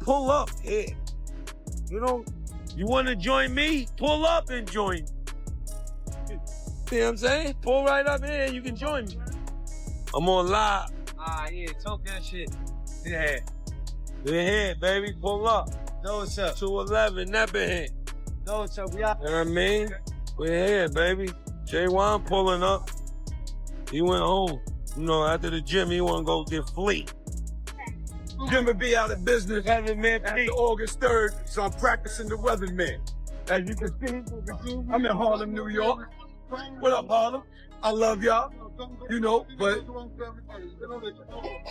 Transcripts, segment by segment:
pull up here. You know, you want to join me? Pull up and join. See what I'm saying? Pull right up here and you can join me. I'm on live. Yeah, talk that shit. Yeah. We're here, baby. Pull up. Know what's up? 211, never hit. Know what's up? We out. You know what I mean? We're here, baby. J1 pulling up. He went home. You know, after the gym, he want to go get fleet. Jim will be out of business after August 3rd, so I'm practicing the weatherman. As you can see, I'm in Harlem, New York. What up, Harlem? I love y'all, you know, but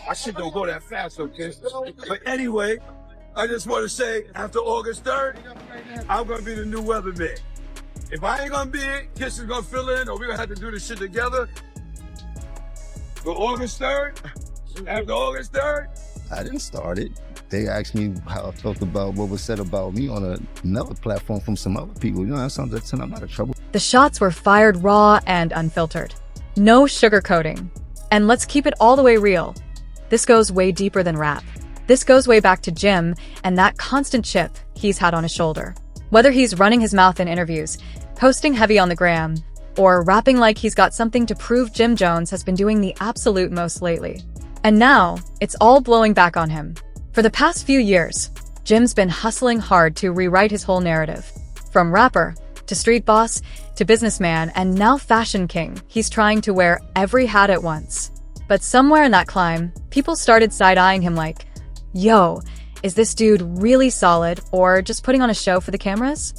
I shit don't go that fast, okay? But anyway, I just want to say, after August 3rd, I'm going to be the new weatherman. If I ain't going to be it, Kiss is going to fill in, or we're going to have to do this shit together. But August 3rd, after August 3rd, I didn't start it. They asked me how I felt about what was said about me on another platform from some other people. You know, that's I'm not in trouble. The shots were fired raw and unfiltered. No sugarcoating. And let's keep it all the way real. This goes way deeper than rap. This goes way back to Jim and that constant chip he's had on his shoulder. Whether he's running his mouth in interviews, posting heavy on the gram, or rapping like he's got something to prove, Jim Jones has been doing the absolute most lately. And now, it's all blowing back on him. For the past few years, Jim's been hustling hard to rewrite his whole narrative. From rapper, to street boss, to businessman, and now fashion king, he's trying to wear every hat at once. But somewhere in that climb, people started side-eyeing him like, yo, is this dude really solid or just putting on a show for the cameras?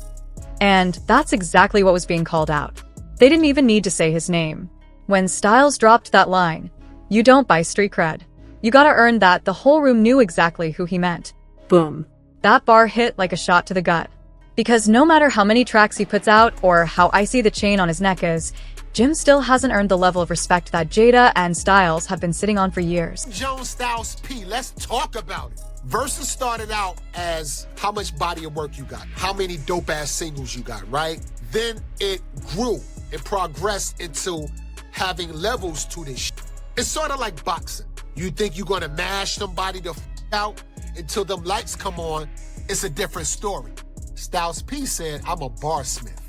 And that's exactly what was being called out. They didn't even need to say his name. When Styles dropped that line, "You don't buy street cred. You gotta earn that," the whole room knew exactly who he meant. Boom. That bar hit like a shot to the gut. Because no matter how many tracks he puts out or how icy the chain on his neck is, Jim still hasn't earned the level of respect that Jada and Styles have been sitting on for years. Jones, Styles, P, let's talk about it. Versus started out as how much body of work you got, how many dope-ass singles you got, right? Then it grew and progressed into having levels to this shit. It's sort of like boxing. You think you're gonna mash somebody the out until them lights come on, it's a different story. Styles P said, I'm a barsmith.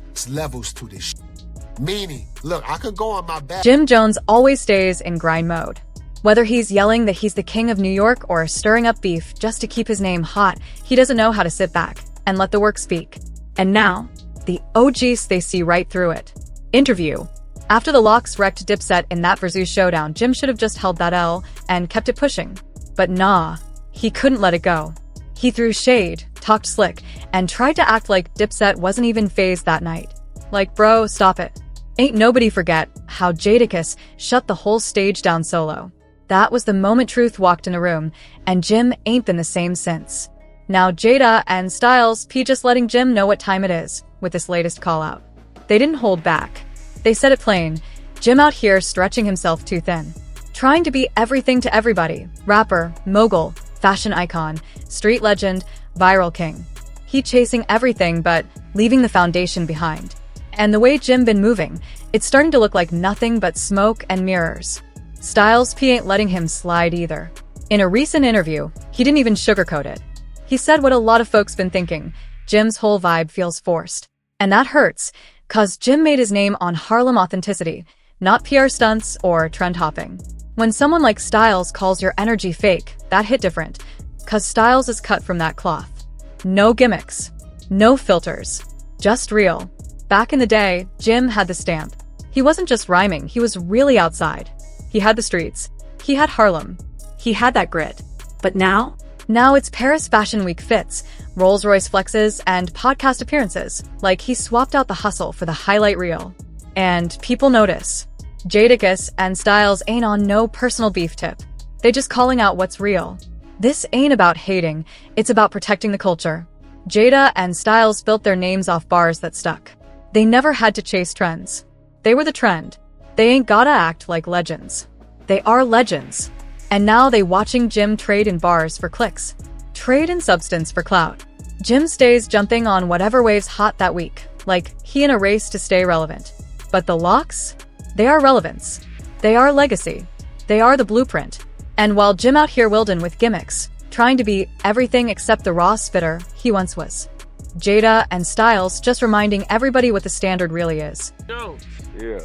It's levels to this shit. Meaning, look, I could go on my back. Jim Jones always stays in grind mode. Whether he's yelling that he's the king of New York or stirring up beef just to keep his name hot, he doesn't know how to sit back and let the work speak. And now, the OGs, they see right through it. Interview. After the Locks wrecked Dipset in that Versus showdown, Jim should have just held that L and kept it pushing. But nah, he couldn't let it go. He threw shade, talked slick, and tried to act like Dipset wasn't even phased that night. Like, bro, stop it. Ain't nobody forget how Jadakiss shut the whole stage down solo. That was the moment truth walked in the room, and Jim ain't been the same since. Now Jada and Styles P just letting Jim know what time it is with this latest call out. They didn't hold back. They said it plain. Jim out here stretching himself too thin. Trying to be everything to everybody. Rapper, mogul, fashion icon, street legend, viral king. He chasing everything but leaving the foundation behind. And the way Jim been moving, it's starting to look like nothing but smoke and mirrors. Styles P ain't letting him slide either. In a recent interview, he didn't even sugarcoat it. He said what a lot of folks been thinking. Jim's whole vibe feels forced. And that hurts, cause Jim made his name on Harlem authenticity, not PR stunts or trend hopping. When someone like Styles calls your energy fake, that hit different, cause Styles is cut from that cloth. No gimmicks, no filters, just real. Back in the day, Jim had the stamp. He wasn't just rhyming, he was really outside. He had the streets. He had Harlem. He had that grit. But now it's Paris Fashion Week fits, Rolls-Royce flexes, and podcast appearances. Like he swapped out the hustle for the highlight reel. And people notice. Jadakiss and Styles ain't on no personal beef tip. They just calling out what's real. This ain't about hating, it's about protecting the culture. Jada and Styles built their names off bars that stuck. They never had to chase trends. They were the trend. They ain't gotta act like legends. They are legends. And now they watching Jim trade in bars for clicks. Trade in substance for clout. Jim stays jumping on whatever wave's hot that week, like he in a race to stay relevant. But the Locks? They are relevance. They are legacy. They are the blueprint. And while Jim out here wielding with gimmicks, trying to be everything except the raw spitter he once was. Jada and Styles just reminding everybody what the standard really is. Jones. Yeah.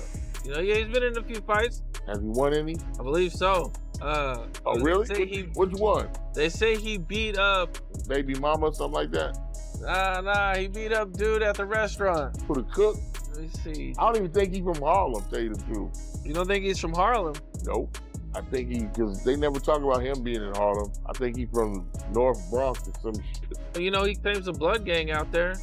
Yeah, he's been in a few fights. Has he won any? I believe so. Oh, really? They say What you won? they say he beat up. Baby mama or something like that? Nah, he beat up dude at the restaurant. For the cook? Let me see. I don't even think he's from Harlem, tell you the truth. You don't think he's from Harlem? Nope. I think because they never talk about him being in Harlem. I think he's from North Bronx or some shit. You know, he claims a blood gang out there.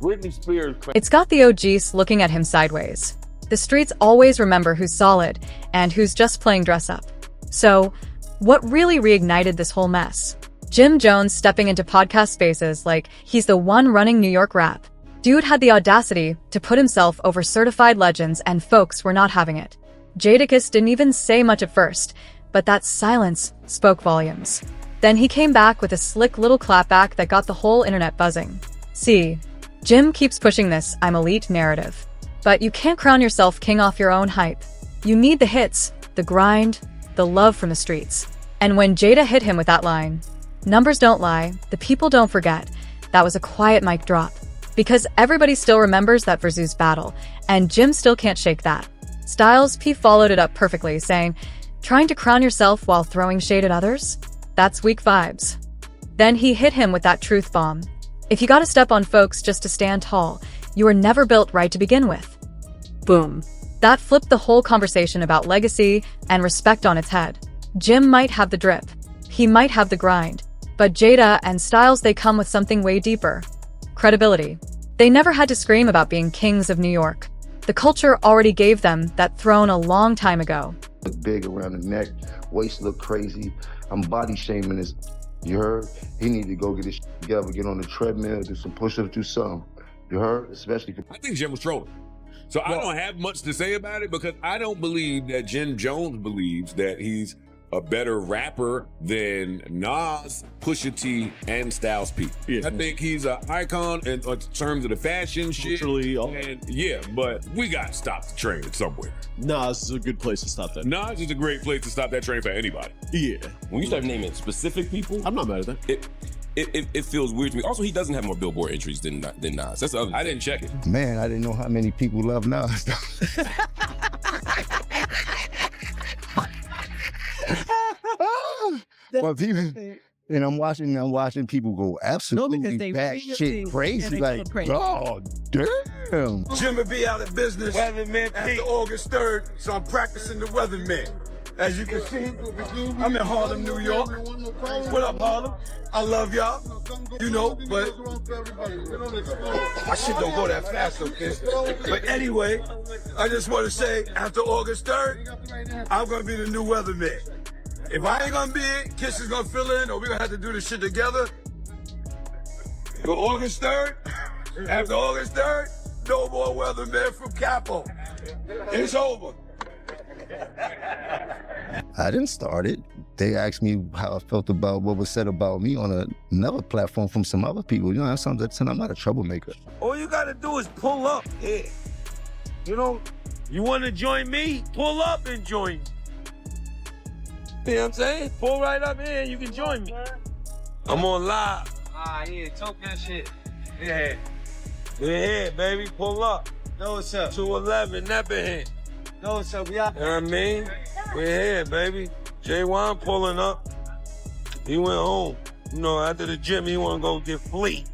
Britney Spears claims It's got the OGs looking at him sideways. The streets always remember who's solid and who's just playing dress up. So, what really reignited this whole mess? Jim Jones stepping into podcast spaces like he's the one running New York rap. Dude had the audacity to put himself over certified legends and folks were not having it. Jadakiss didn't even say much at first, but that silence spoke volumes. Then he came back with a slick little clapback that got the whole internet buzzing. See, Jim keeps pushing this "I'm elite" narrative. But you can't crown yourself king off your own hype. You need the hits, the grind, the love from the streets. And when Jada hit him with that line, "Numbers don't lie, the people don't forget," that was a quiet mic drop. Because everybody still remembers that Versus battle, and Jim still can't shake that. Styles P followed it up perfectly, saying, "Trying to crown yourself while throwing shade at others? That's weak vibes." Then he hit him with that truth bomb. If you gotta step on folks just to stand tall, you were never built right to begin with. Boom. That flipped the whole conversation about legacy and respect on its head. Jim might have the drip. He might have the grind. But Jada and Styles, they come with something way deeper. Credibility. They never had to scream about being kings of New York. The culture already gave them that throne a long time ago. Look big around the neck, waist look crazy. I'm body shaming this. You heard? He need to go get his together, get on the treadmill, do some push-ups, do something. You heard? Especially for I think Jim was trolling. So I don't have much to say about it because I don't believe that Jim Jones believes that he's a better rapper than Nas, Pusha T, and Styles P. Yeah. I think he's an icon in terms of the fashion shit. And yeah, but we got to stop the train somewhere. Nas is a good place to stop that. Nas is a great place to stop that train for anybody. Yeah. When you start naming specific people, I'm not mad at that. It feels weird to me. Also, he doesn't have more Billboard entries than Nas. That's the other I thing. didn't check it. Man, I didn't know how many people love Nas. Well, people, and I'm watching people go absolutely batshit crazy. Like, oh, damn. Jimmy be out of business after August 3rd, so I'm practicing the weatherman. As you can see, I'm in Harlem, New York. What up, Harlem? I love y'all. You know, but my shit don't go that fast, okay? But anyway, I just want to say, after August 3rd, I'm going to be the new weatherman. If I ain't gonna be it, Kiss is gonna fill in, or we're gonna have to do this shit together. But August 3rd, after August 3rd, no more weatherman from Capo. It's over. I didn't start it. They asked me how I felt about what was said about me on another platform from some other people. You know, that's something I'm not a troublemaker. All you gotta do is pull up here. You know, you wanna join me? Pull up and join me. You know what I'm saying? Pull right up here and you can join me. I'm on live. Yeah, talk that shit. Yeah. We're here, baby. Pull up. Know what's up? 211, Nepperhead. Know what's up? We out. You know what I mean? We're here, baby. J1 pulling up. He went home. You know, after the gym, he want to go get fleet.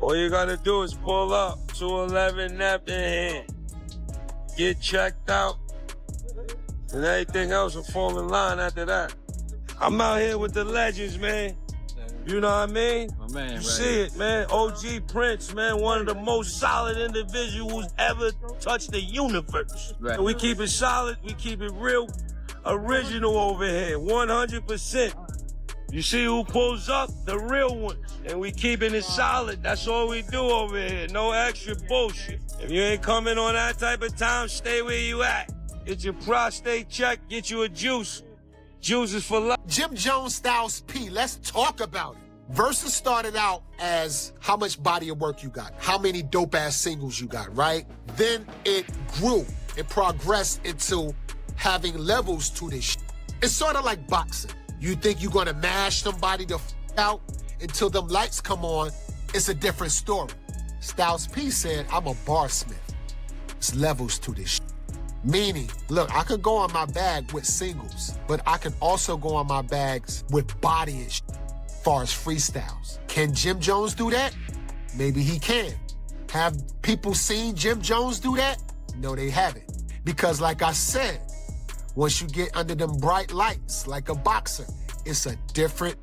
All you got to do is pull up. 211, Nepperhead. Get checked out. And everything else will fall in line after that. I'm out here with the legends, man. You know what I mean? My man, You right see here. it, man. OG Prince, man, one of the most solid individuals ever touched the universe. Right. So we keep it solid, we keep it real, original over here, 100%. You see who pulls up? The real ones. And we keeping it solid. That's all we do over here. No extra bullshit. If you ain't coming on that type of time, stay where you at. Get your prostate checked, get you a juice. Juice is for life. Jim Jones, Styles P, let's talk about it. Versus started out as how much body of work you got, how many dope-ass singles you got, right? Then it grew and progressed into having levels to this shit. It's sort of like boxing. You think you're gonna mash somebody the out until them lights come on, it's a different story. Styles P said, I'm a barsmith. It's levels to this shit. Meaning, look, I can go on my bag with singles, but I can also go on my bags with body and shit, as far as freestyles. Can Jim Jones do that? Maybe he can. Have people seen Jim Jones do that? No, they haven't. Because like I said, once you get under them bright lights, like a boxer, it's a different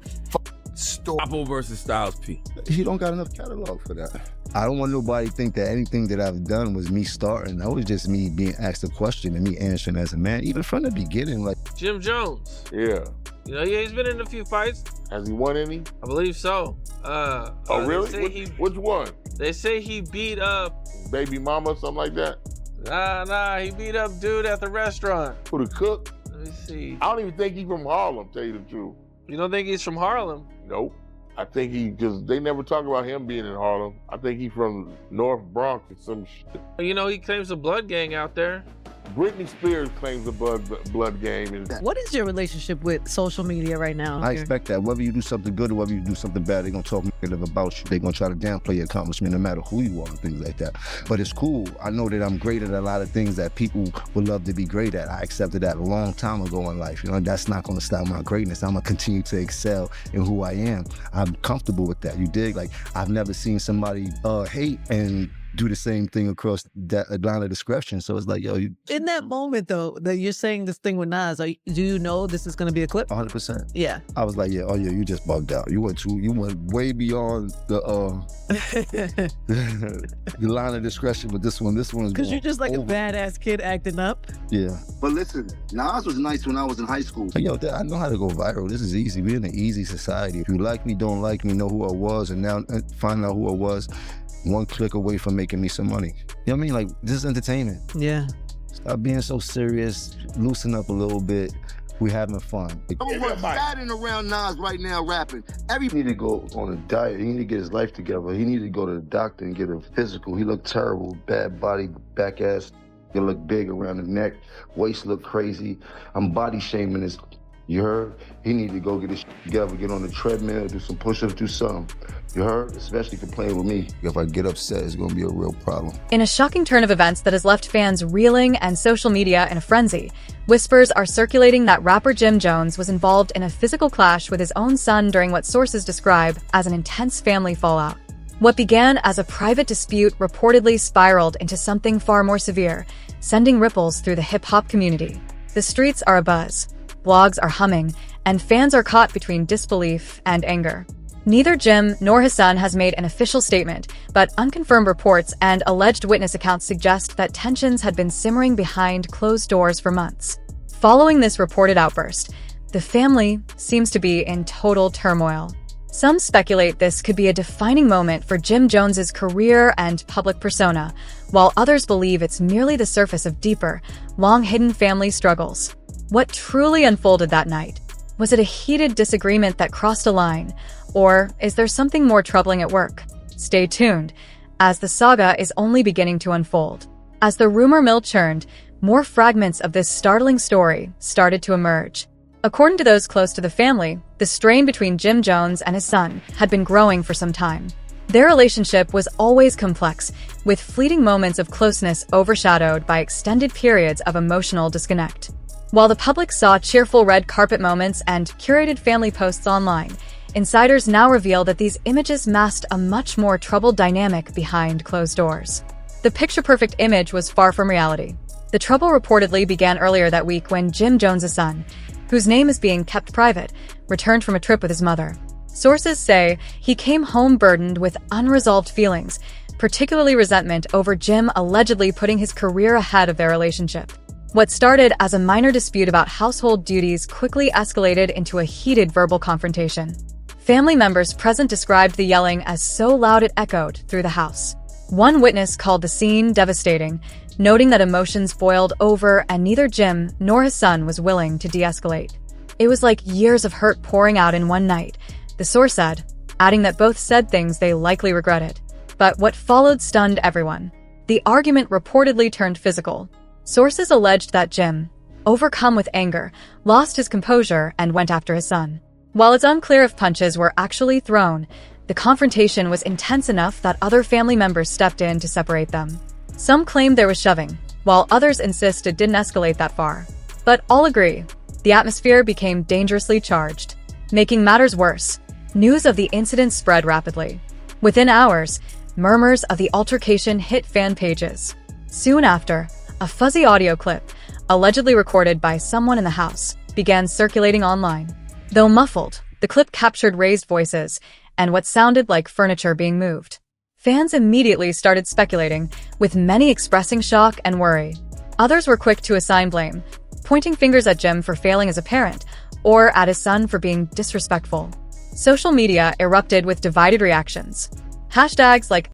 story. Apple versus Styles P. He don't got enough catalog for that. I don't want nobody to think that anything that I've done was me starting. That was just me being asked a question and me answering as a man, even from the beginning. Like Jim Jones. Yeah. You know, yeah, he's been in a few fights. Has he won any? I believe so. Oh, really? Which one? They say he beat up Baby Mama, something like that? Nah, he beat up dude at the restaurant. Who, the cook? Let me see. I don't even think he's from Harlem, tell you the truth. You don't think he's from Harlem? Nope. I think because they never talk about him being in Harlem. I think he's from North Bronx or some shit. You know, he claims a blood gang out there. Britney Spears claims a blood game. What is your relationship with social media right now? I expect that whether you do something good or whether you do something bad, they're gonna talk negative about you. They're gonna try to downplay your accomplishment no matter who you are and things like that. But it's cool. I know that I'm great at a lot of things that people would love to be great at. I accepted that a long time ago in life. You know, that's not gonna stop my greatness. I'm gonna continue to excel in who I am. I'm comfortable with that. You dig? Like, I've never seen somebody hate and do the same thing across that line of discretion. So it's like, yo, in that moment though, that you're saying this thing with Nas, do you know this is gonna be a clip? 100%. Yeah. I was like, yeah, you just bugged out. You went way beyond the the line of discretion with this one. This one is because you're just like a badass kid acting up. Yeah. But listen, Nas was nice when I was in high school. Like, yo, I know how to go viral. This is easy. We're in an easy society. If you like me, don't like me, know who I was, and now find out who I was, one click away from making me some money. You know what I mean? Like, this is entertainment. Yeah. Stop being so serious. Loosen up a little bit. We're having fun. Everyone's standing around Nas right now rapping. He need to go on a diet. He need to get his life together. He need to go to the doctor and get a physical. He looked terrible. Bad body, back ass. He look big around the neck. Waist look crazy. I'm body shaming his. You heard? He need to go get his together, get on the treadmill, do some push-ups, do something. You heard? Especially for playing with me. If I get upset, it's gonna be a real problem. In a shocking turn of events that has left fans reeling and social media in a frenzy, whispers are circulating that rapper Jim Jones was involved in a physical clash with his own son during what sources describe as an intense family fallout. What began as a private dispute reportedly spiraled into something far more severe, sending ripples through the hip-hop community. The streets are abuzz. Blogs are humming, and fans are caught between disbelief and anger. Neither Jim nor his son has made an official statement, but unconfirmed reports and alleged witness accounts suggest that tensions had been simmering behind closed doors for months. Following this reported outburst, the family seems to be in total turmoil. Some speculate this could be a defining moment for Jim Jones's career and public persona, while others believe it's merely the surface of deeper, long-hidden family struggles. What truly unfolded that night? Was it a heated disagreement that crossed a line, or is there something more troubling at work? Stay tuned, as the saga is only beginning to unfold. As the rumor mill churned, more fragments of this startling story started to emerge. According to those close to the family, the strain between Jim Jones and his son had been growing for some time. Their relationship was always complex, with fleeting moments of closeness overshadowed by extended periods of emotional disconnect. While the public saw cheerful red carpet moments and curated family posts online, insiders now reveal that these images masked a much more troubled dynamic behind closed doors. The picture-perfect image was far from reality. The trouble reportedly began earlier that week when Jim Jones' son, whose name is being kept private, returned from a trip with his mother. Sources say he came home burdened with unresolved feelings, particularly resentment over Jim allegedly putting his career ahead of their relationship. What started as a minor dispute about household duties quickly escalated into a heated verbal confrontation. Family members present described the yelling as so loud it echoed through the house. One witness called the scene devastating, noting that emotions boiled over and neither Jim nor his son was willing to de-escalate. It was like years of hurt pouring out in one night, the source said, adding that both said things they likely regretted. But what followed stunned everyone. The argument reportedly turned physical. Sources alleged that Jim, overcome with anger, lost his composure and went after his son. While it's unclear if punches were actually thrown, the confrontation was intense enough that other family members stepped in to separate them. Some claimed there was shoving, while others insist it didn't escalate that far. But all agree, the atmosphere became dangerously charged. Making matters worse, news of the incident spread rapidly. Within hours, murmurs of the altercation hit fan pages. Soon after, a fuzzy audio clip, allegedly recorded by someone in the house, began circulating online. Though muffled, the clip captured raised voices and what sounded like furniture being moved. Fans immediately started speculating, with many expressing shock and worry. Others were quick to assign blame, pointing fingers at Jim for failing as a parent, or at his son for being disrespectful. Social media erupted with divided reactions. Hashtags like